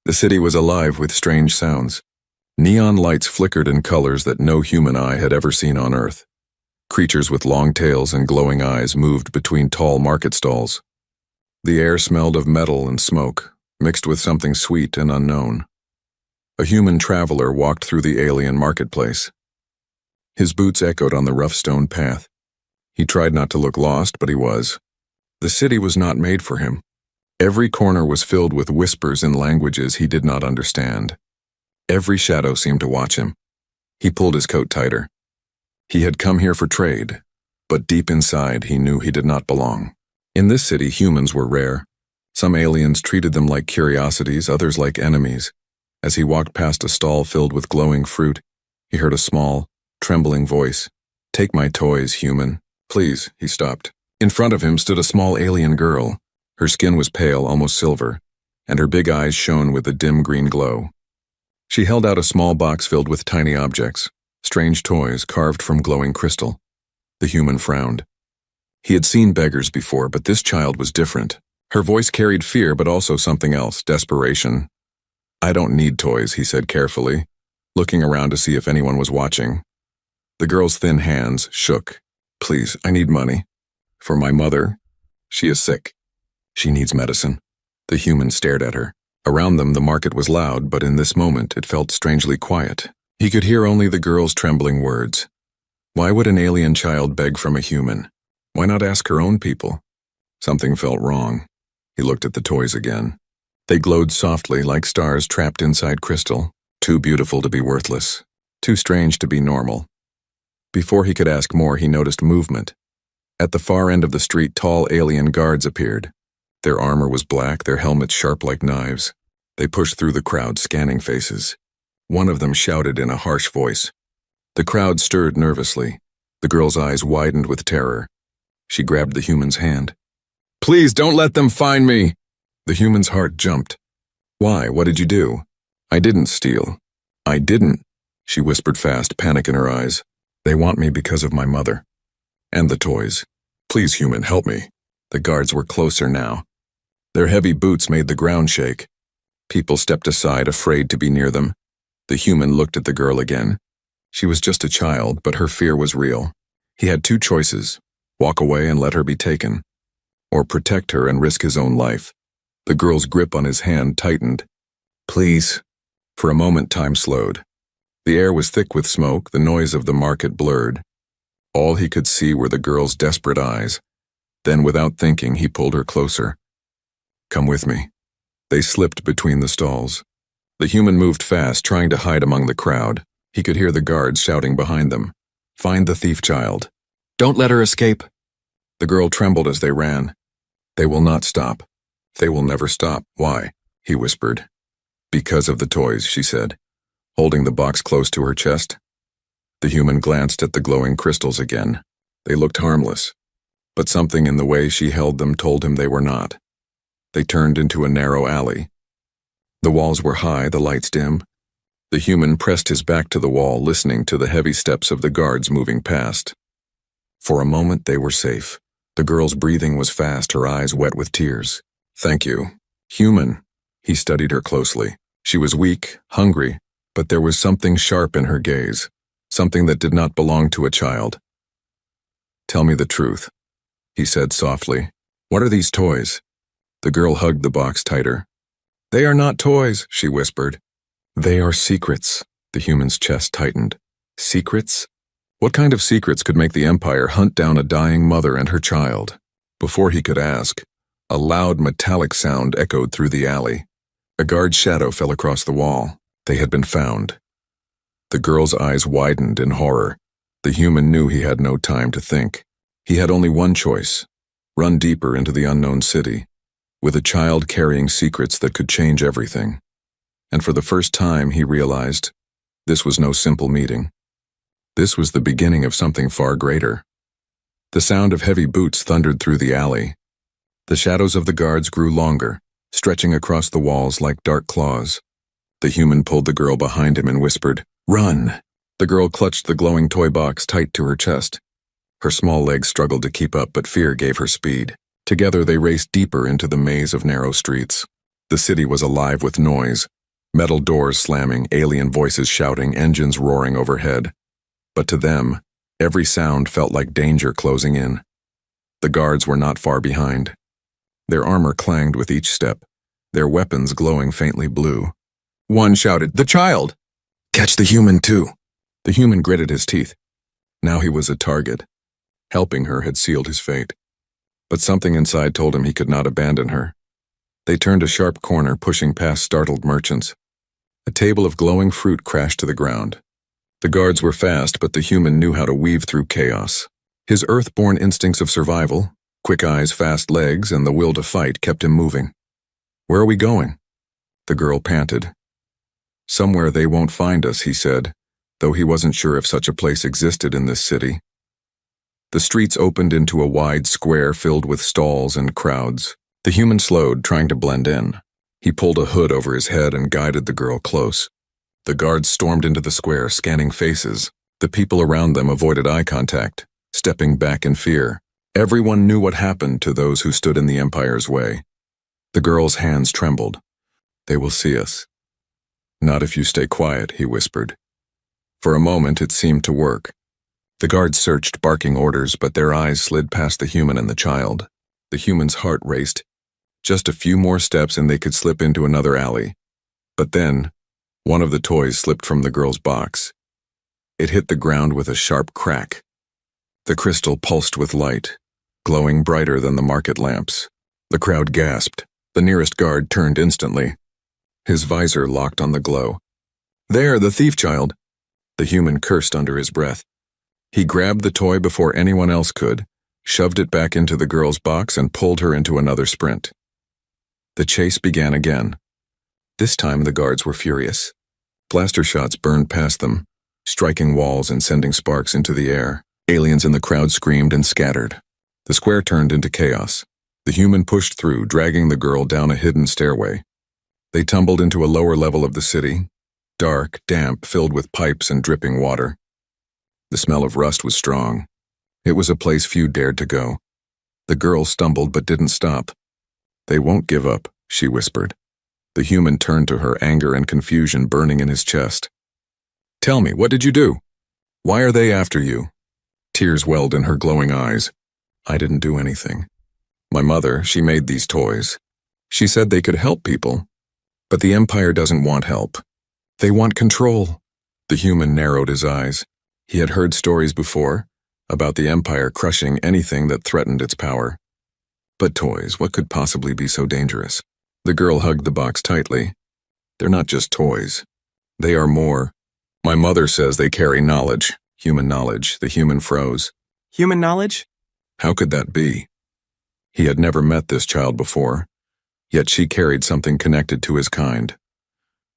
The city was alive with strange sounds. Neon lights flickered in colors that no human eye had ever seen on Earth. Creatures with long tails and glowing eyes moved between tall market stalls. The air smelled of metal and smoke, mixed with something sweet and unknown. A human traveler walked through the alien marketplace. His boots echoed on the rough stone path. He tried not to look lost, but he was. The city was not made for him. Every corner was filled with whispers in languages he did not understand. Every shadow seemed to watch him. He pulled his coat tighter. He had come here for trade, but deep inside he knew he did not belong. In this city, humans were rare. Some aliens treated them like curiosities, others like enemies. As he walked past a stall filled with glowing fruit, he heard a small, trembling voice. "Take my toys, human. Please," he stopped. In front of him stood a small alien girl. Her skin was pale, almost silver, and her big eyes shone with a dim green glow. She held out a small box filled with tiny objects, strange toys carved from glowing crystal. The human frowned. He had seen beggars before, but this child was different. Her voice carried fear, but also something else, desperation. "I don't need toys," he said carefully, looking around to see if anyone was watching. The girl's thin hands shook. "Please, I need money. For my mother. She is sick. She needs medicine." The human stared at her. Around them the market was loud, but in this moment it felt strangely quiet. He could hear only the girl's trembling words. Why would an alien child beg from a human? Why not ask her own people? Something felt wrong. He looked at the toys again. They glowed softly like stars trapped inside crystal, too beautiful to be worthless, too strange to be normal. Before he could ask more, he noticed movement. At the far end of the street, tall alien guards appeared. Their armor was black, their helmets sharp like knives. They pushed through the crowd, scanning faces. One of them shouted in a harsh voice. The crowd stirred nervously. The girl's eyes widened with terror. She grabbed the human's hand. "Please, don't let them find me!" The human's heart jumped. "Why? What did you do?" "I didn't steal." "I didn't," she whispered fast, panic in her eyes. "They want me because of my mother. And the toys. Please, human, help me." The guards were closer now. Their heavy boots made the ground shake. People stepped aside, afraid to be near them. The human looked at the girl again. She was just a child, but her fear was real. He had two choices: walk away and let her be taken, or protect her and risk his own life. The girl's grip on his hand tightened. "Please." For a moment, time slowed. The air was thick with smoke, the noise of the market blurred. All he could see were the girl's desperate eyes. Then, without thinking, he pulled her closer. "Come with me." They slipped between the stalls. The human moved fast, trying to hide among the crowd. He could hear the guards shouting behind them. "Find the thief child. Don't let her escape." The girl trembled as they ran. "They will not stop. They will never stop." "Why?" he whispered. "Because of the toys," she said, holding the box close to her chest. The human glanced at the glowing crystals again. They looked harmless, but something in the way she held them told him they were not. They turned into a narrow alley. The walls were high, the lights dim. The human pressed his back to the wall, listening to the heavy steps of the guards moving past. For a moment they were safe. The girl's breathing was fast, her eyes wet with tears. "Thank you." "Human." He studied her closely. She was weak, hungry, but there was something sharp in her gaze, something that did not belong to a child. "Tell me the truth," he said softly. "What are these toys?" The girl hugged the box tighter. "They are not toys," she whispered. "They are secrets." The human's chest tightened. "Secrets? What kind of secrets could make the Empire hunt down a dying mother and her child?" Before he could ask, a loud metallic sound echoed through the alley. A guard's shadow fell across the wall. They had been found. The girl's eyes widened in horror. The human knew he had no time to think. He had only one choice: run deeper into the unknown city, with a child carrying secrets that could change everything. And for the first time he realized this was no simple meeting. This was the beginning of something far greater. The sound of heavy boots thundered through the alley. The shadows of the guards grew longer, stretching across the walls like dark claws. The human pulled the girl behind him and whispered, "Run!" The girl clutched the glowing toy box tight to her chest. Her small legs struggled to keep up, but fear gave her speed. Together they raced deeper into the maze of narrow streets. The city was alive with noise, Metal doors slamming, alien voices shouting, engines roaring overhead. But to them, every sound felt like danger closing in. The guards were not far behind. Their armor clanged with each step, their weapons glowing faintly blue. One shouted, "The child! Catch the human too!" The human gritted his teeth. Now he was a target. Helping her had sealed his fate. But something inside told him he could not abandon her. They turned a sharp corner, pushing past startled merchants. A table of glowing fruit crashed to the ground. The guards were fast, but the human knew how to weave through chaos. His earth-born instincts of survival, quick eyes, fast legs, and the will to fight kept him moving. "Where are we going?" The girl panted. "Somewhere they won't find us," he said, though he wasn't sure if such a place existed in this city. The streets opened into a wide square filled with stalls and crowds. The human slowed, trying to blend in. He pulled a hood over his head and guided the girl close. The guards stormed into the square, scanning faces. The people around them avoided eye contact, stepping back in fear. Everyone knew what happened to those who stood in the Empire's way. The girl's hands trembled. "They will see us." "Not if you stay quiet," he whispered. For a moment it seemed to work. The guards searched, barking orders, but their eyes slid past the human and the child. The human's heart raced. Just a few more steps and they could slip into another alley. But then, one of the toys slipped from the girl's box. It hit the ground with a sharp crack. The crystal pulsed with light, glowing brighter than the market lamps. The crowd gasped. The nearest guard turned instantly. His visor locked on the glow. "There, the thief child!" The human cursed under his breath. He grabbed the toy before anyone else could, shoved it back into the girl's box, and pulled her into another sprint. The chase began again. This time the guards were furious. Blaster shots burned past them, striking walls and sending sparks into the air. Aliens in the crowd screamed and scattered. The square turned into chaos. The human pushed through, dragging the girl down a hidden stairway. They tumbled into a lower level of the city, dark, damp, filled with pipes and dripping water. The smell of rust was strong. It was a place few dared to go. The girl stumbled but didn't stop. "They won't give up," she whispered. The human turned to her, anger and confusion burning in his chest. "Tell me, what did you do? Why are they after you?" Tears welled in her glowing eyes. "I didn't do anything. My mother, she made these toys. She said they could help people. But the Empire doesn't want help. They want control." The human narrowed his eyes. He had heard stories before, about the Empire crushing anything that threatened its power. But toys, what could possibly be so dangerous? The girl hugged the box tightly. "They're not just toys. They are more. My mother says they carry knowledge, human knowledge." The human froze. "Human knowledge?" How could that be? He had never met this child before, yet she carried something connected to his kind.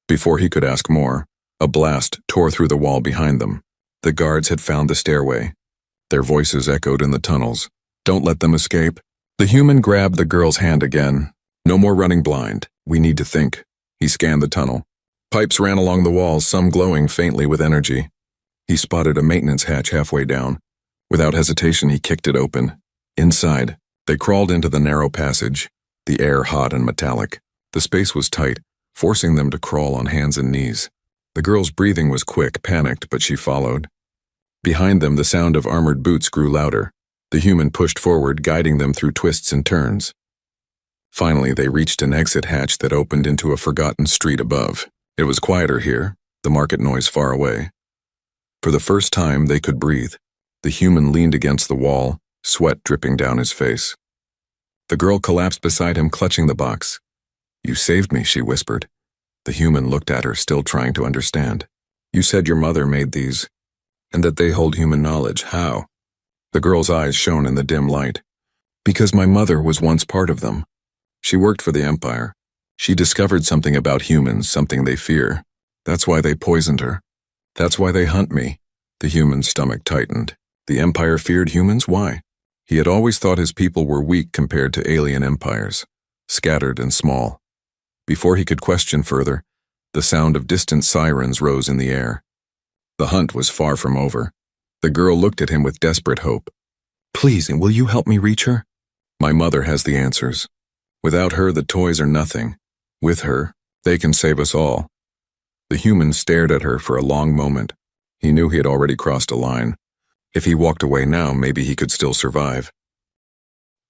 Before he could ask more, a blast tore through the wall behind them. The guards had found the stairway. Their voices echoed in the tunnels. "Don't let them escape." The human grabbed the girl's hand again. "No more running blind. We need to think." He scanned the tunnel. Pipes ran along the walls, some glowing faintly with energy. He spotted a maintenance hatch halfway down. Without hesitation, he kicked it open. Inside, they crawled into the narrow passage, the air hot and metallic. The space was tight, forcing them to crawl on hands and knees. The girl's breathing was quick, panicked, but she followed. Behind them, the sound of armored boots grew louder. The human pushed forward, guiding them through twists and turns. Finally, they reached an exit hatch that opened into a forgotten street above. It was quieter here, the market noise far away. For the first time, they could breathe. The human leaned against the wall, sweat dripping down his face. The girl collapsed beside him, clutching the box. "You saved me," she whispered. The human looked at her, still trying to understand. "You said your mother made these, and that they hold human knowledge. How?" The girl's eyes shone in the dim light. "Because my mother was once part of them. She worked for the Empire. She discovered something about humans, something they fear. That's why they poisoned her. That's why they hunt me." The human's stomach tightened. The Empire feared humans? Why? He had always thought his people were weak compared to alien empires, scattered and small. Before he could question further, the sound of distant sirens rose in the air. The hunt was far from over. The girl looked at him with desperate hope. "Please, and will you help me reach her?" "My mother has the answers. Without her, the toys are nothing. With her, they can save us all." The human stared at her for a long moment. He knew he had already crossed a line. If he walked away now, maybe he could still survive.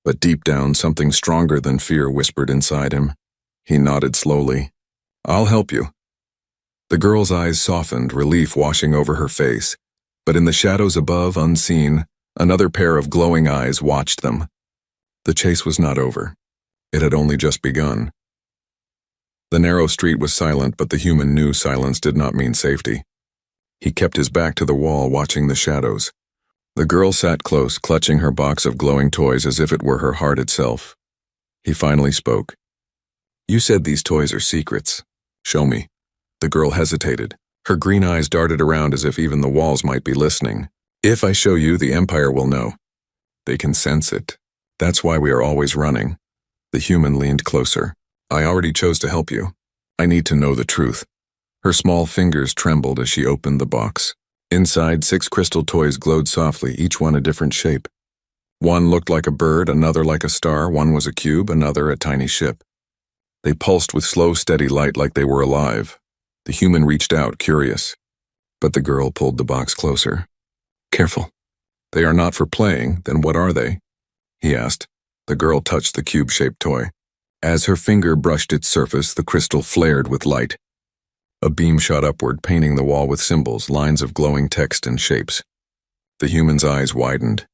But deep down, something stronger than fear whispered inside him. He nodded slowly. "I'll help you." The girl's eyes softened, relief washing over her face. But in the shadows above, unseen, another pair of glowing eyes watched them. The chase was not over. It had only just begun. The narrow street was silent, but the human knew silence did not mean safety. He kept his back to the wall, watching the shadows. The girl sat close, clutching her box of glowing toys as if it were her heart itself. He finally spoke. "You said these toys are secrets. Show me." The girl hesitated. Her green eyes darted around as if even the walls might be listening. "If I show you, the Empire will know. They can sense it. That's why we are always running." The human leaned closer. "I already chose to help you. I need to know the truth." Her small fingers trembled as she opened the box. Inside, 6 crystal toys glowed softly, each one a different shape. One looked like a bird, another like a star, one was a cube, another a tiny ship. They pulsed with slow, steady light like they were alive. The human reached out, curious. But the girl pulled the box closer. "Careful. They are not for playing, then what are they?" he asked. The girl touched the cube-shaped toy. As her finger brushed its surface, the crystal flared with light. A beam shot upward, painting the wall with symbols, lines of glowing text and shapes. The human's eyes widened.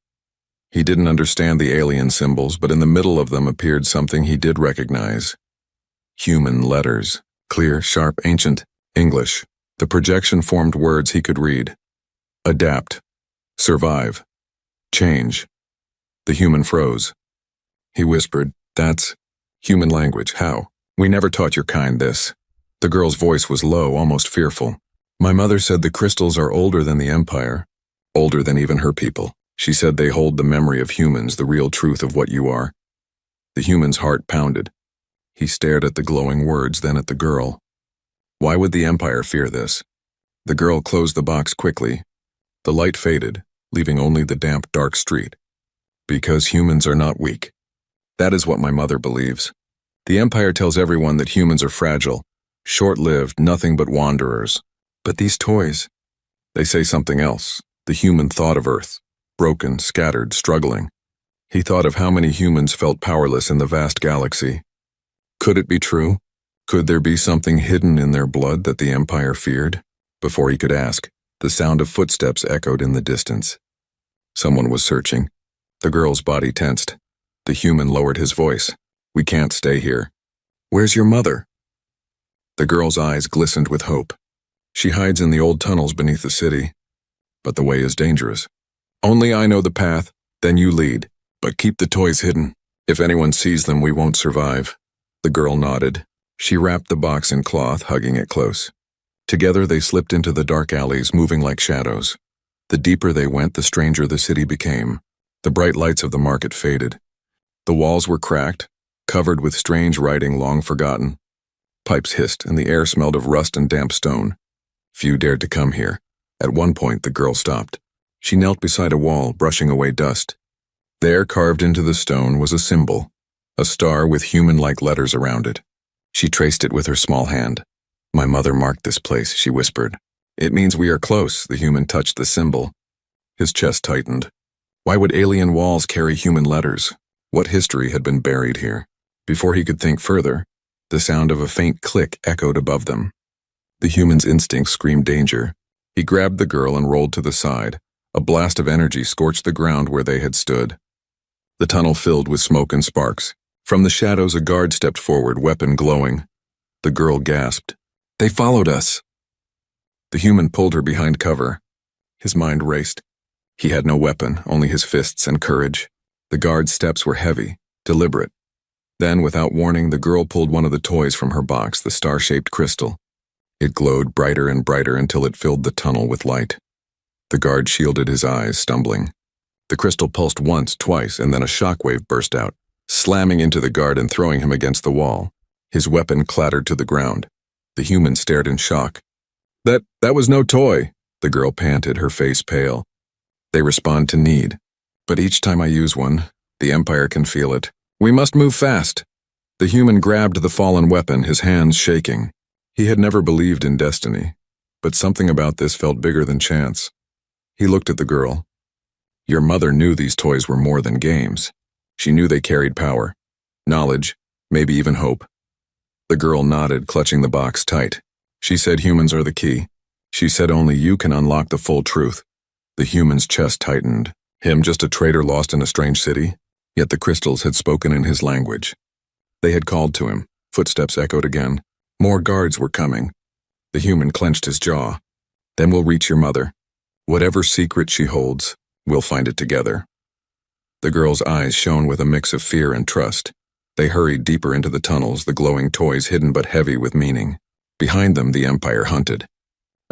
He didn't understand the alien symbols, but in the middle of them appeared something he did recognize. Human letters. Clear, sharp, ancient. English. The projection formed words he could read. Adapt. Survive. Change. The human froze. He whispered, "That's human language. How? We never taught your kind this." The girl's voice was low, almost fearful. "My mother said the crystals are older than the Empire, older than even her people. She said they hold the memory of humans, the real truth of what you are." The human's heart pounded. He stared at the glowing words, then at the girl. Why would the Empire fear this? The girl closed the box quickly. The light faded, leaving only the damp, dark street. "Because humans are not weak. That is what my mother believes. The Empire tells everyone that humans are fragile, short-lived, nothing but wanderers. But these toys, they say something else." The human thought of Earth, broken, scattered, struggling. He thought of how many humans felt powerless in the vast galaxy. Could it be true? Could there be something hidden in their blood that the Empire feared? Before he could ask, the sound of footsteps echoed in the distance. Someone was searching. The girl's body tensed. The human lowered his voice. "We can't stay here." "Where's your mother?" The girl's eyes glistened with hope. "She hides in the old tunnels beneath the city. But the way is dangerous. Only I know the path, then you lead. But keep the toys hidden. If anyone sees them, we won't survive." The girl nodded. She wrapped the box in cloth, hugging it close. Together they slipped into the dark alleys, moving like shadows. The deeper they went, the stranger the city became. The bright lights of the market faded. The walls were cracked, covered with strange writing long forgotten. Pipes hissed, and the air smelled of rust and damp stone. Few dared to come here. At one point, the girl stopped. She knelt beside a wall, brushing away dust. There, carved into the stone, was a symbol, a star with human-like letters around it. She traced it with her small hand. "My mother marked this place," she whispered. "It means we are close." The human touched the symbol. His chest tightened. Why would alien walls carry human letters? What history had been buried here? Before he could think further, the sound of a faint click echoed above them. The human's instinct screamed danger. He grabbed the girl and rolled to the side. A blast of energy scorched the ground where they had stood. The tunnel filled with smoke and sparks. From the shadows, a guard stepped forward, weapon glowing. The girl gasped. "They followed us." The human pulled her behind cover. His mind raced. He had no weapon, only his fists and courage. The guard's steps were heavy, deliberate. Then, without warning, the girl pulled one of the toys from her box, the star-shaped crystal. It glowed brighter and brighter until it filled the tunnel with light. The guard shielded his eyes, stumbling. The crystal pulsed once, twice, and then a shockwave burst out, slamming into the guard and throwing him against the wall. His weapon clattered to the ground. The human stared in shock. That was no toy," the girl panted, her face pale. "They respond to need. But each time I use one, the Empire can feel it. We must move fast." The human grabbed the fallen weapon, his hands shaking. He had never believed in destiny, but something about this felt bigger than chance. He looked at the girl. Your mother knew these toys were more than games. She knew they carried power, knowledge, maybe even hope. The girl nodded, clutching the box tight. She said humans are the key. She said only you can unlock the full truth. The human's chest tightened. Him just a traitor lost in a strange city? Yet the crystals had spoken in his language. They had called to him. Footsteps echoed again. More guards were coming. The human clenched his jaw. Then we'll reach your mother. Whatever secret she holds, we'll find it together. The girl's eyes shone with a mix of fear and trust. They hurried deeper into the tunnels, the glowing toys hidden but heavy with meaning. Behind them, the Empire hunted.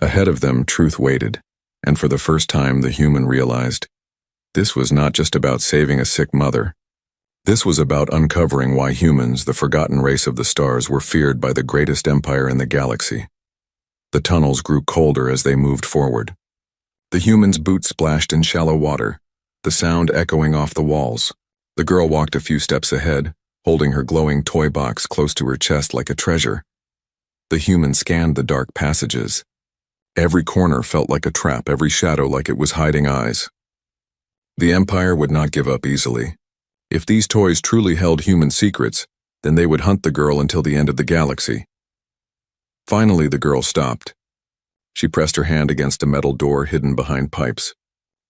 Ahead of them, truth waited. And for the first time, the human realized this was not just about saving a sick mother. This was about uncovering why humans, the forgotten race of the stars, were feared by the greatest empire in the galaxy. The tunnels grew colder as they moved forward. The human's boots splashed in shallow water, the sound echoing off the walls. The girl walked a few steps ahead, holding her glowing toy box close to her chest like a treasure. The human scanned the dark passages. Every corner felt like a trap, every shadow like it was hiding eyes. The Empire would not give up easily. If these toys truly held human secrets, then they would hunt the girl until the end of the galaxy. Finally, the girl stopped. She pressed her hand against a metal door hidden behind pipes.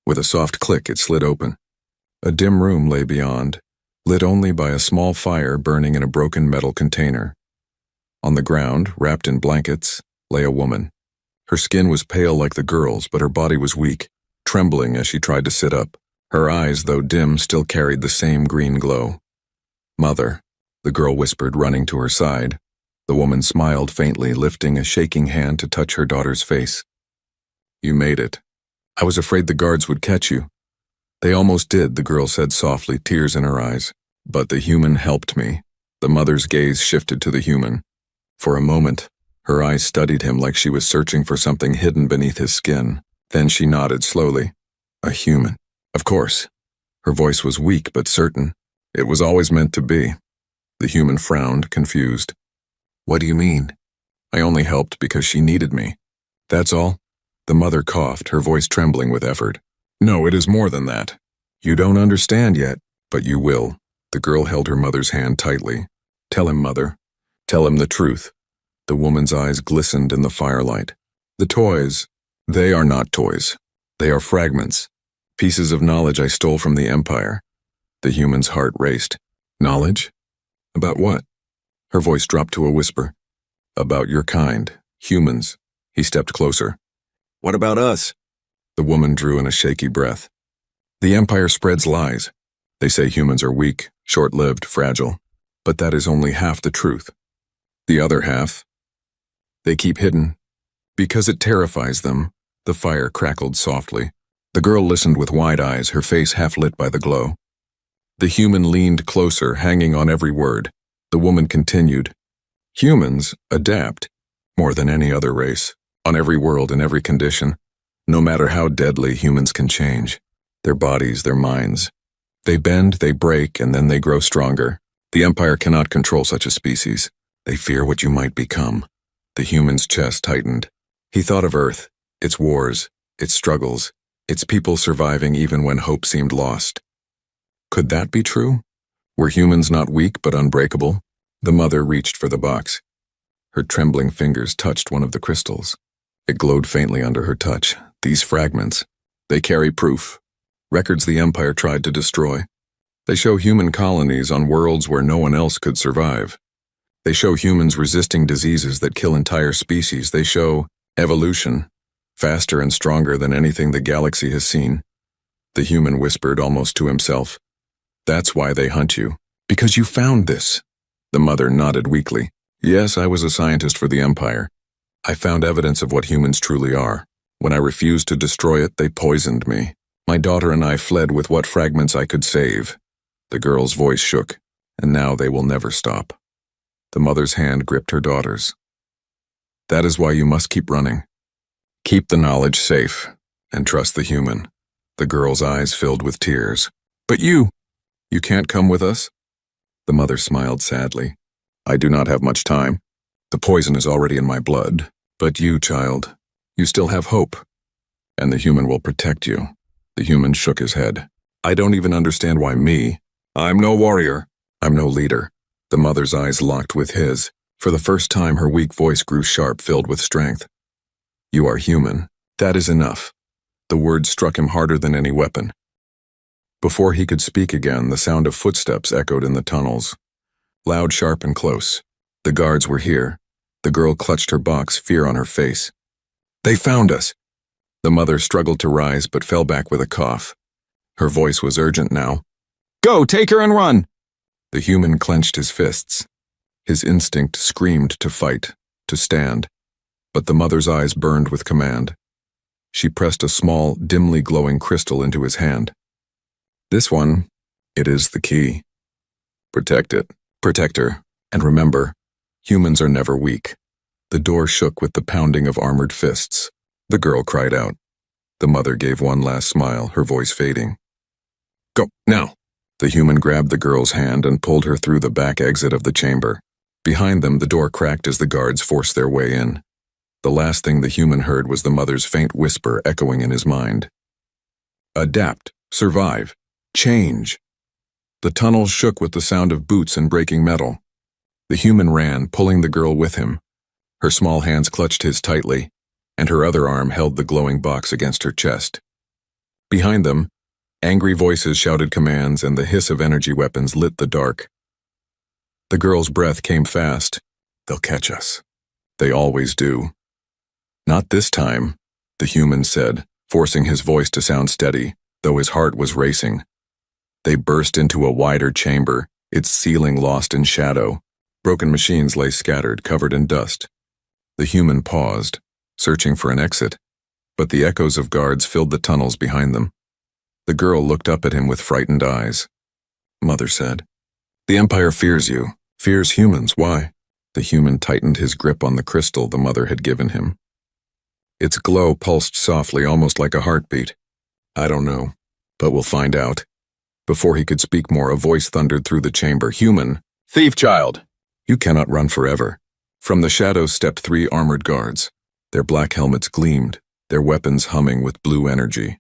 With a soft click, it slid open. A dim room lay beyond, lit only by a small fire burning in a broken metal container. On the ground, wrapped in blankets, lay a woman. Her skin was pale like the girl's, but her body was weak, trembling as she tried to sit up. Her eyes, though dim, still carried the same green glow. Mother, the girl whispered, running to her side. The woman smiled faintly, lifting a shaking hand to touch her daughter's face. You made it. I was afraid the guards would catch you. They almost did, the girl said softly, tears in her eyes. But the human helped me. The mother's gaze shifted to the human. For a moment, her eyes studied him like she was searching for something hidden beneath his skin. Then she nodded slowly. A human. Of course. Her voice was weak but certain. It was always meant to be. The human frowned, confused. What do you mean? I only helped because she needed me. That's all? The mother coughed, her voice trembling with effort. No, it is more than that. You don't understand yet, but you will. The girl held her mother's hand tightly. Tell him, Mother. Tell him the truth. The woman's eyes glistened in the firelight. The toys, they are not toys. They are fragments. Pieces of knowledge I stole from the Empire. The human's heart raced. Knowledge? About what? Her voice dropped to a whisper. About your kind, humans. He stepped closer. What about us? The woman drew in a shaky breath. The Empire spreads lies. They say humans are weak, short-lived, fragile. But that is only half the truth. The other half, they keep hidden. Because it terrifies them, the fire crackled softly. The girl listened with wide eyes, her face half lit by the glow. The human leaned closer, hanging on every word. The woman continued. Humans adapt, more than any other race, on every world, in every condition. No matter how deadly, humans can change. Their bodies, their minds. They bend, they break, and then they grow stronger. The Empire cannot control such a species. They fear what you might become. The human's chest tightened. He thought of Earth, its wars, its struggles, its people surviving even when hope seemed lost. Could that be true? Were humans not weak but unbreakable? The mother reached for the box. Her trembling fingers touched one of the crystals. It glowed faintly under her touch. These fragments, they carry proof. Records the Empire tried to destroy. They show human colonies on worlds where no one else could survive. They show humans resisting diseases that kill entire species. They show evolution, faster and stronger than anything the galaxy has seen. The human whispered almost to himself. That's why they hunt you. Because you found this. The mother nodded weakly. Yes, I was a scientist for the Empire. I found evidence of what humans truly are. When I refused to destroy it, they poisoned me. My daughter and I fled with what fragments I could save. The girl's voice shook, and now they will never stop. The mother's hand gripped her daughter's. That is why you must keep running. Keep the knowledge safe, and trust the human. The girl's eyes filled with tears. But you can't come with us? The mother smiled sadly. I do not have much time. The poison is already in my blood. But you, child, you still have hope. And the human will protect you. The human shook his head. I don't even understand why me. I'm no warrior. I'm no leader. The mother's eyes locked with his. For the first time, her weak voice grew sharp, filled with strength. You are human. That is enough. The words struck him harder than any weapon. Before he could speak again, the sound of footsteps echoed in the tunnels. Loud, sharp, and close. The guards were here. The girl clutched her box, fear on her face. They found us! The mother struggled to rise, but fell back with a cough. Her voice was urgent now. Go, take her and run! The human clenched his fists. His instinct screamed to fight, to stand. But the mother's eyes burned with command. She pressed a small, dimly glowing crystal into his hand. This one, it is the key. Protect it, protect her, and remember, humans are never weak. The door shook with the pounding of armored fists. The girl cried out. The mother gave one last smile, her voice fading. Go, now! The human grabbed the girl's hand and pulled her through the back exit of the chamber. Behind them, the door cracked as the guards forced their way in. The last thing the human heard was the mother's faint whisper echoing in his mind. Adapt, survive, change. The tunnel shook with the sound of boots and breaking metal. The human ran, pulling the girl with him. Her small hands clutched his tightly, and her other arm held the glowing box against her chest. Behind them, angry voices shouted commands and the hiss of energy weapons lit the dark. The girl's breath came fast. They'll catch us. They always do. Not this time, the human said, forcing his voice to sound steady, though his heart was racing. They burst into a wider chamber, its ceiling lost in shadow. Broken machines lay scattered, covered in dust. The human paused, searching for an exit, but the echoes of guards filled the tunnels behind them. The girl looked up at him with frightened eyes. Mother said, The Empire fears you, fears humans. Why? The human tightened his grip on the crystal the mother had given him. Its glow pulsed softly, almost like a heartbeat. I don't know, but we'll find out. Before he could speak more, a voice thundered through the chamber. Human! Thief child! You cannot run forever. From the shadows stepped 3 armored guards. Their black helmets gleamed, their weapons humming with blue energy.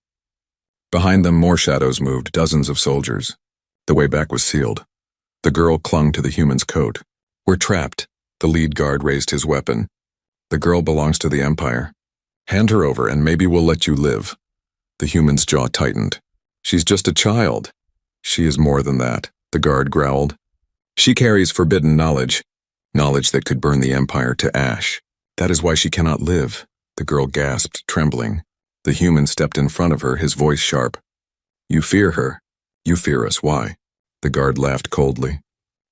Behind them, more shadows moved, dozens of soldiers. The way back was sealed. The girl clung to the human's coat. We're trapped. The lead guard raised his weapon. The girl belongs to the Empire. Hand her over and maybe we'll let you live. The human's jaw tightened. She's just a child. She is more than that, the guard growled. She carries forbidden knowledge, knowledge that could burn the Empire to ash. That is why she cannot live, the girl gasped, trembling. The human stepped in front of her, his voice sharp. You fear her. You fear us. Why? The guard laughed coldly.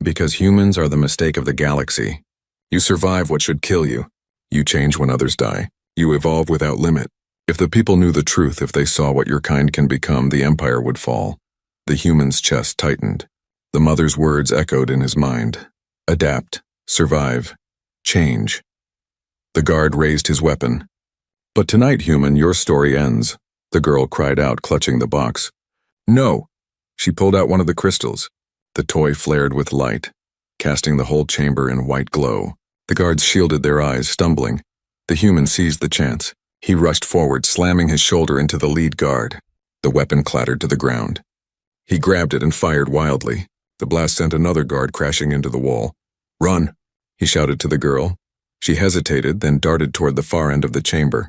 Because humans are the mistake of the galaxy. You survive what should kill you. You change when others die. You evolve without limit. If the people knew the truth, if they saw what your kind can become, the Empire would fall. The human's chest tightened. The mother's words echoed in his mind. Adapt, survive, change. The guard raised his weapon. But tonight, human, your story ends, the girl cried out, clutching the box. No! She pulled out one of the crystals. The toy flared with light, casting the whole chamber in white glow. The guards shielded their eyes, stumbling. The human seized the chance. He rushed forward, slamming his shoulder into the lead guard. The weapon clattered to the ground. He grabbed it and fired wildly. The blast sent another guard crashing into the wall. Run! He shouted to the girl. She hesitated, then darted toward the far end of the chamber.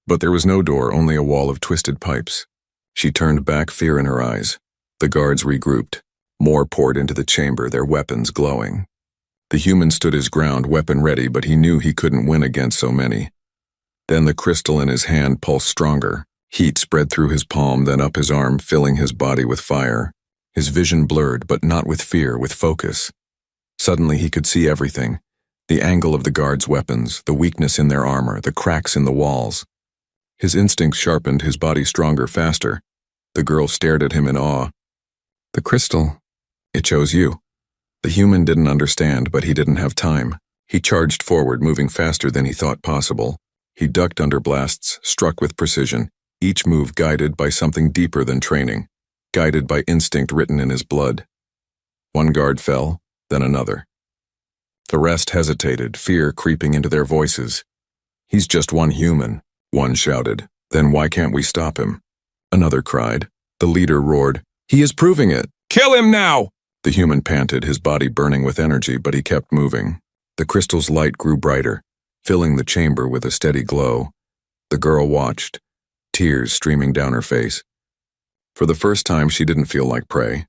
But there was no door, only a wall of twisted pipes. She turned back, fear in her eyes. The guards regrouped. More poured into the chamber, their weapons glowing. The human stood his ground, weapon ready, but he knew he couldn't win against so many. Then the crystal in his hand pulsed stronger. Heat spread through his palm, then up his arm, filling his body with fire. His vision blurred, but not with fear, with focus. Suddenly he could see everything. The angle of the guards' weapons, the weakness in their armor, the cracks in the walls. His instincts sharpened, his body stronger, faster. The girl stared at him in awe. The crystal, it chose you. The human didn't understand, but he didn't have time. He charged forward, moving faster than he thought possible. He ducked under blasts, struck with precision, each move guided by something deeper than training, guided by instinct written in his blood. One guard fell, then another. The rest hesitated, fear creeping into their voices. "He's just one human," one shouted. "Then why can't we stop him?" Another cried. The leader roared, "He is proving it! Kill him now!" The human panted, his body burning with energy, but he kept moving. The crystal's light grew brighter, filling the chamber with a steady glow. The girl watched, tears streaming down her face. For the first time, she didn't feel like prey.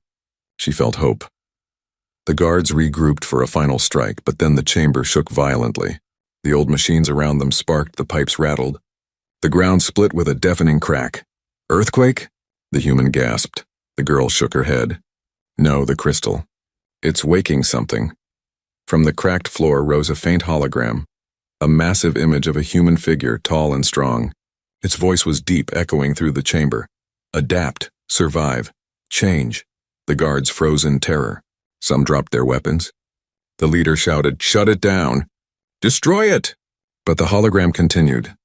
She felt hope. The guards regrouped for a final strike, but then the chamber shook violently. The old machines around them sparked, the pipes rattled. The ground split with a deafening crack. "Earthquake?" The human gasped. The girl shook her head. "No, the crystal. It's waking something." From the cracked floor rose a faint hologram, a massive image of a human figure, tall and strong. Its voice was deep, echoing through the chamber. "Adapt, survive, change." The guards froze in terror. Some dropped their weapons. The leader shouted, "Shut it down! Destroy it!" But the hologram continued.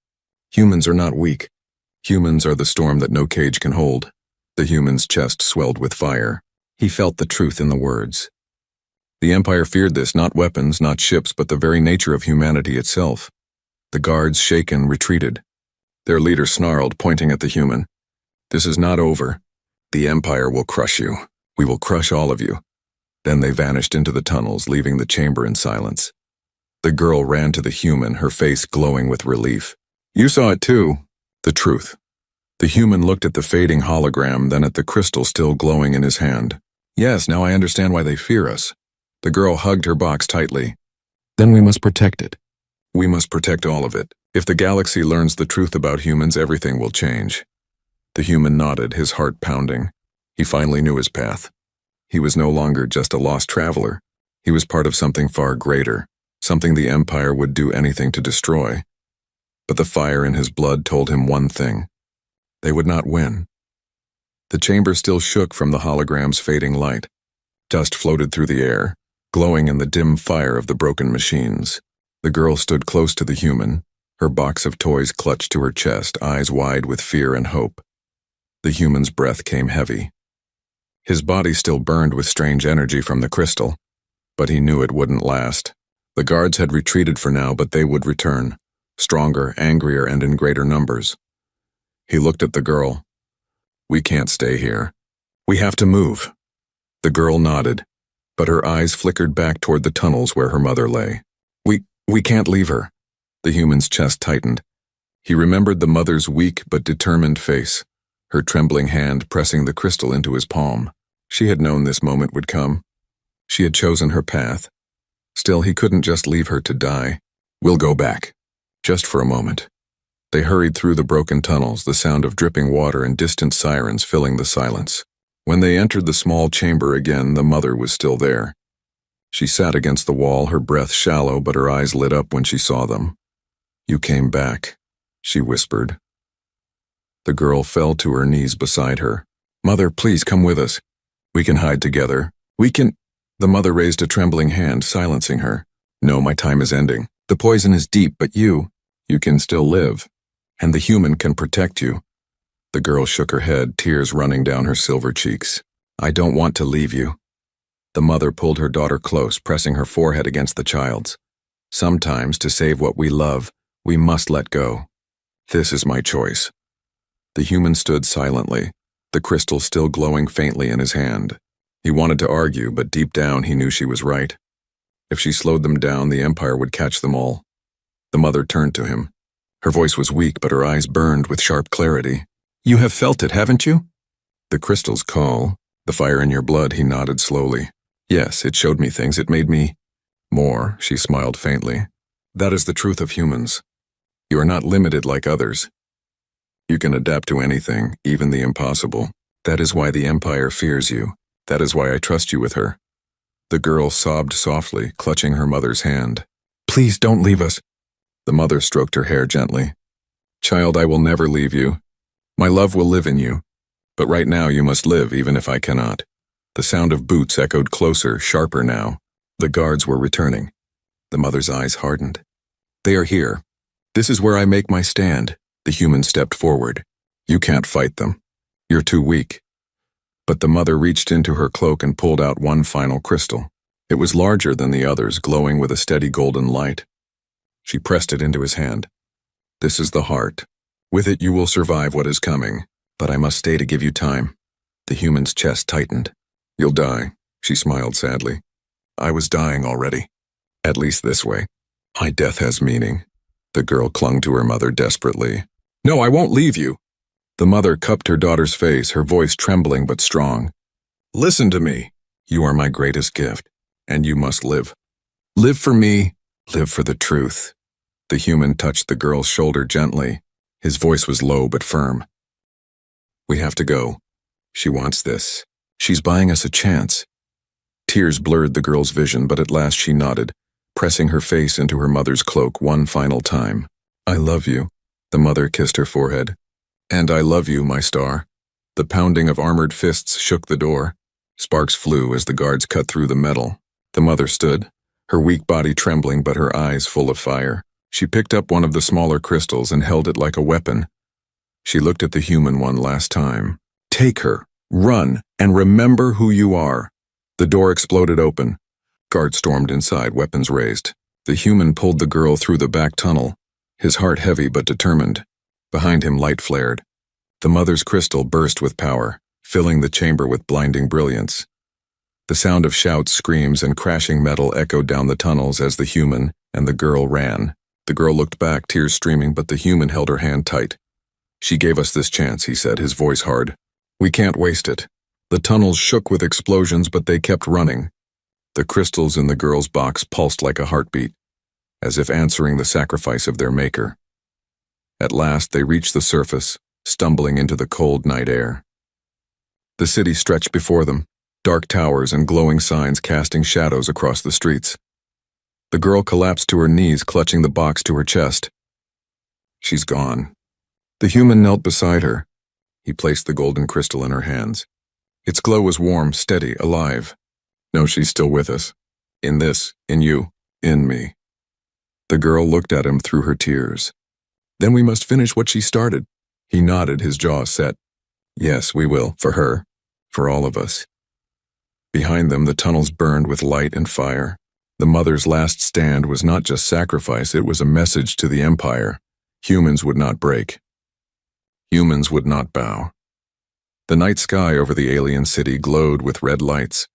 "Humans are not weak. Humans are the storm that no cage can hold." The human's chest swelled with fire. He felt the truth in the words. The Empire feared this, not weapons, not ships, but the very nature of humanity itself. The guards, shaken, retreated. Their leader snarled, pointing at the human. "This is not over. The Empire will crush you. We will crush all of you." Then they vanished into the tunnels, leaving the chamber in silence. The girl ran to the human, her face glowing with relief. "You saw it too." The truth. The human looked at the fading hologram, then at the crystal still glowing in his hand. "Yes, now I understand why they fear us." The girl hugged her box tightly. "Then we must protect it. We must protect all of it. If the galaxy learns the truth about humans, everything will change." The human nodded, his heart pounding. He finally knew his path. He was no longer just a lost traveler. He was part of something far greater, something the Empire would do anything to destroy. But the fire in his blood told him one thing. They would not win. The chamber still shook from the hologram's fading light. Dust floated through the air, glowing in the dim fire of the broken machines. The girl stood close to the human, her box of toys clutched to her chest, eyes wide with fear and hope. The human's breath came heavy. His body still burned with strange energy from the crystal, but he knew it wouldn't last. The guards had retreated for now, but they would return, stronger, angrier, and in greater numbers. He looked at the girl. "We can't stay here. We have to move." The girl nodded, but her eyes flickered back toward the tunnels where her mother lay. We can't leave her." The human's chest tightened. He remembered the mother's weak but determined face, her trembling hand pressing the crystal into his palm. She had known this moment would come. She had chosen her path. Still, he couldn't just leave her to die. "We'll go back. Just for a moment." They hurried through the broken tunnels, the sound of dripping water and distant sirens filling the silence. When they entered the small chamber again, the mother was still there. She sat against the wall, her breath shallow, but her eyes lit up when she saw them. "You came back," she whispered. The girl fell to her knees beside her. "Mother, please come with us. We can hide together. We can—" The mother raised a trembling hand, silencing her. "No, my time is ending. The poison is deep, but you can still live. And the human can protect you." The girl shook her head, tears running down her silver cheeks. "I don't want to leave you." The mother pulled her daughter close, pressing her forehead against the child's. "Sometimes, to save what we love, we must let go. This is my choice." The human stood silently, the crystal still glowing faintly in his hand. He wanted to argue, but deep down he knew she was right. If she slowed them down, the Empire would catch them all. The mother turned to him. Her voice was weak, but her eyes burned with sharp clarity. "You have felt it, haven't you?" "The crystal's call, the fire in your blood," he nodded slowly. "Yes, it showed me things, it made me—" "More," she smiled faintly. "That is the truth of humans. You are not limited like others. You can adapt to anything, even the impossible. That is why the Empire fears you. That is why I trust you with her." The girl sobbed softly, clutching her mother's hand. "Please don't leave us." The mother stroked her hair gently. "Child, I will never leave you. My love will live in you. But right now you must live, even if I cannot." The sound of boots echoed closer, sharper now. The guards were returning. The mother's eyes hardened. "They are here. This is where I make my stand." The human stepped forward. "You can't fight them. You're too weak." But the mother reached into her cloak and pulled out one final crystal. It was larger than the others, glowing with a steady golden light. She pressed it into his hand. This is the heart. With it you will survive what is coming, but I must stay to give you time. The human's chest tightened. You'll die, she smiled sadly. I was dying already. At least this way. My death has meaning. The girl clung to her mother desperately. No, I won't leave you. The mother cupped her daughter's face, her voice trembling but strong. Listen to me. You are my greatest gift, and you must live. Live for me, live for the truth. The human touched the girl's shoulder gently. His voice was low but firm. We have to go. She wants this. She's buying us a chance. Tears blurred the girl's vision, but at last she nodded, pressing her face into her mother's cloak one final time. I love you. The mother kissed her forehead. And I love you, my star. The pounding of armored fists shook the door. Sparks flew as the guards cut through the metal. The mother stood, her weak body trembling but her eyes full of fire. She picked up one of the smaller crystals and held it like a weapon. She looked at the human one last time. Take her, run, and remember who you are. The door exploded open. Guards stormed inside, weapons raised. The human pulled the girl through the back tunnel, his heart heavy but determined. Behind him, light flared. The mother's crystal burst with power, filling the chamber with blinding brilliance. The sound of shouts, screams, and crashing metal echoed down the tunnels as the human and the girl ran. The girl looked back, tears streaming, but the human held her hand tight. She gave us this chance, he said, his voice hard. We can't waste it. The tunnels shook with explosions, but they kept running. The crystals in the girl's box pulsed like a heartbeat, as if answering the sacrifice of their maker. At last they reached the surface, stumbling into the cold night air. The city stretched before them, dark towers and glowing signs casting shadows across the streets. The girl collapsed to her knees, clutching the box to her chest. She's gone. The human knelt beside her. He placed the golden crystal in her hands. Its glow was warm, steady, alive. No, she's still with us. In this, in you, in me. The girl looked at him through her tears. Then we must finish what she started. He nodded, his jaw set. Yes, we will, for her, for all of us. Behind them, the tunnels burned with light and fire. The mother's last stand was not just sacrifice, it was a message to the Empire. Humans would not break. Humans would not bow. The night sky over the alien city glowed with red lights.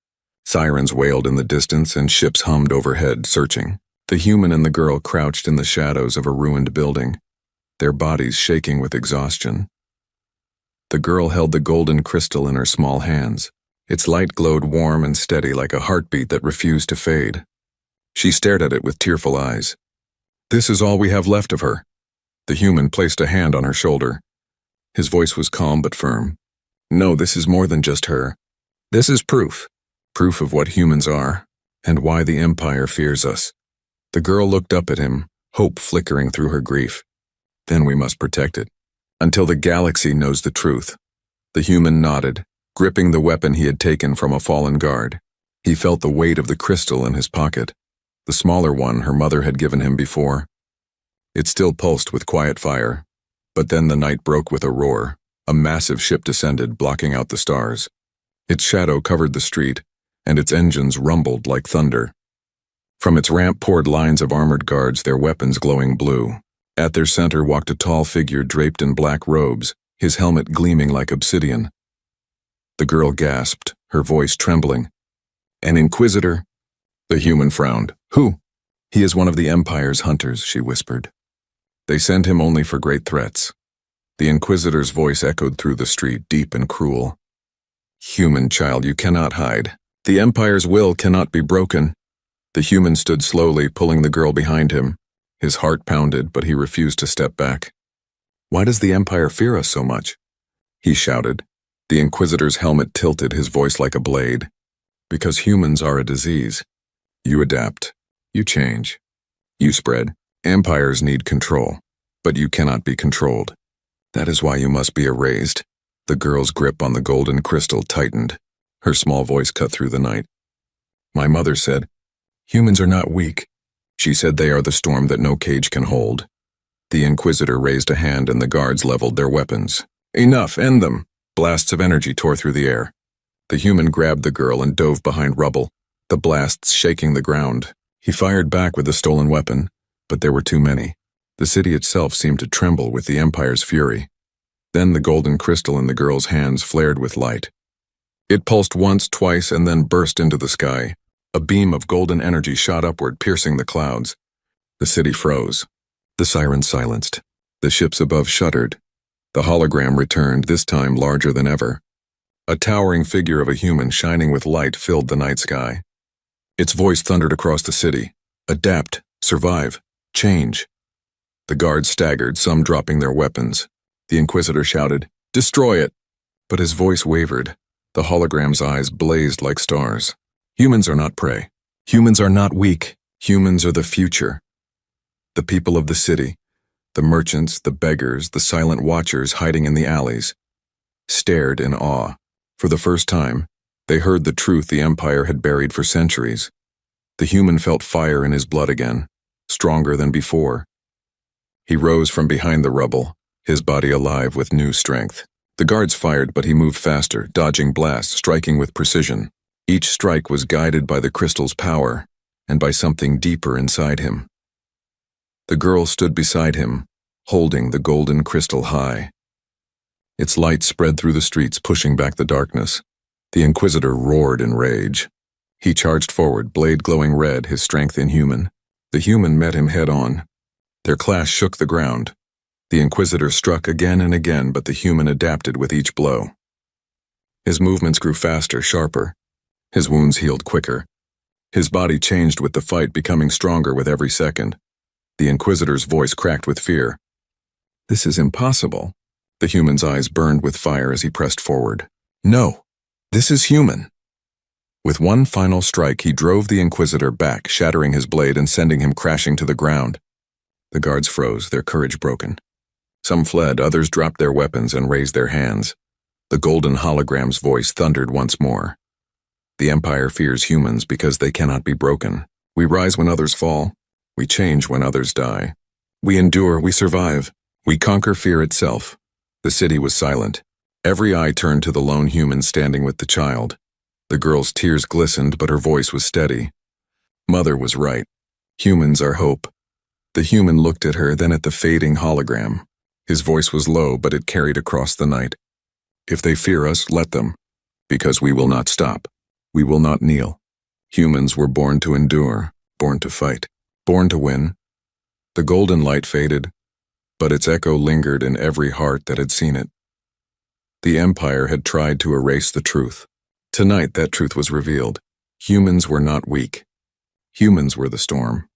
Sirens wailed in the distance and ships hummed overhead, searching. The human and the girl crouched in the shadows of a ruined building, their bodies shaking with exhaustion. The girl held the golden crystal in her small hands. Its light glowed warm and steady like a heartbeat that refused to fade. She stared at it with tearful eyes. This is all we have left of her. The human placed a hand on her shoulder. His voice was calm but firm. No, this is more than just her. This is proof. Proof of what humans are, and why the Empire fears us. The girl looked up at him, hope flickering through her grief. Then we must protect it, until the galaxy knows the truth. The human nodded, gripping the weapon he had taken from a fallen guard. He felt the weight of the crystal in his pocket, the smaller one her mother had given him before. It still pulsed with quiet fire, but then the night broke with a roar. A massive ship descended, blocking out the stars. Its shadow covered the street, and its engines rumbled like thunder. From its ramp poured lines of armored guards, their weapons glowing blue. At their center walked a tall figure draped in black robes, his helmet gleaming like obsidian. The girl gasped, her voice trembling. An inquisitor? The human frowned. Who? He is one of the Empire's hunters, she whispered. They send him only for great threats. The inquisitor's voice echoed through the street, deep and cruel. Human child, you cannot hide. The Empire's will cannot be broken. The human stood slowly, pulling the girl behind him. His heart pounded, but he refused to step back. Why does the Empire fear us so much? He shouted. The Inquisitor's helmet tilted, his voice like a blade. Because humans are a disease. You adapt. You change. You spread. Empires need control, but you cannot be controlled. That is why you must be erased. The girl's grip on the golden crystal tightened. Her small voice cut through the night. My mother said, humans are not weak. She said they are the storm that no cage can hold. The Inquisitor raised a hand and the guards leveled their weapons. Enough, end them. Blasts of energy tore through the air. The human grabbed the girl and dove behind rubble, the blasts shaking the ground. He fired back with the stolen weapon, but there were too many. The city itself seemed to tremble with the Empire's fury. Then the golden crystal in the girl's hands flared with light. It pulsed once, twice, and then burst into the sky. A beam of golden energy shot upward, piercing the clouds. The city froze. The sirens silenced. The ships above shuddered. The hologram returned, this time larger than ever. A towering figure of a human shining with light filled the night sky. Its voice thundered across the city. Adapt, survive, change. The guards staggered, some dropping their weapons. The Inquisitor shouted, "Destroy it!" But his voice wavered. The hologram's eyes blazed like stars. Humans are not prey. Humans are not weak. Humans are the future. The people of the city, the merchants, the beggars, the silent watchers hiding in the alleys, stared in awe. For the first time, they heard the truth the Empire had buried for centuries. The human felt fire in his blood again, stronger than before. He rose from behind the rubble, his body alive with new strength. The guards fired, but he moved faster, dodging blasts, striking with precision. Each strike was guided by the crystal's power, and by something deeper inside him. The girl stood beside him, holding the golden crystal high. Its light spread through the streets, pushing back the darkness. The Inquisitor roared in rage. He charged forward, blade glowing red, his strength inhuman. The human met him head-on. Their clash shook the ground. The Inquisitor struck again and again, but the human adapted with each blow. His movements grew faster, sharper. His wounds healed quicker. His body changed with the fight, becoming stronger with every second. The Inquisitor's voice cracked with fear. "This is impossible." The human's eyes burned with fire as he pressed forward. "No, this is human." With one final strike, he drove the Inquisitor back, shattering his blade and sending him crashing to the ground. The guards froze, their courage broken. Some fled, others dropped their weapons and raised their hands. The golden hologram's voice thundered once more. "The Empire fears humans because they cannot be broken. We rise when others fall. We change when others die. We endure, we survive. We conquer fear itself." The city was silent. Every eye turned to the lone human standing with the child. The girl's tears glistened, but her voice was steady. Mother was right. Humans are hope. The human looked at her, then at the fading hologram. His voice was low, but it carried across the night. "If they fear us, let them. Because we will not stop. We will not kneel. Humans were born to endure, born to fight, born to win." The golden light faded, but its echo lingered in every heart that had seen it. The Empire had tried to erase the truth. Tonight that truth was revealed. Humans were not weak. Humans were the storm.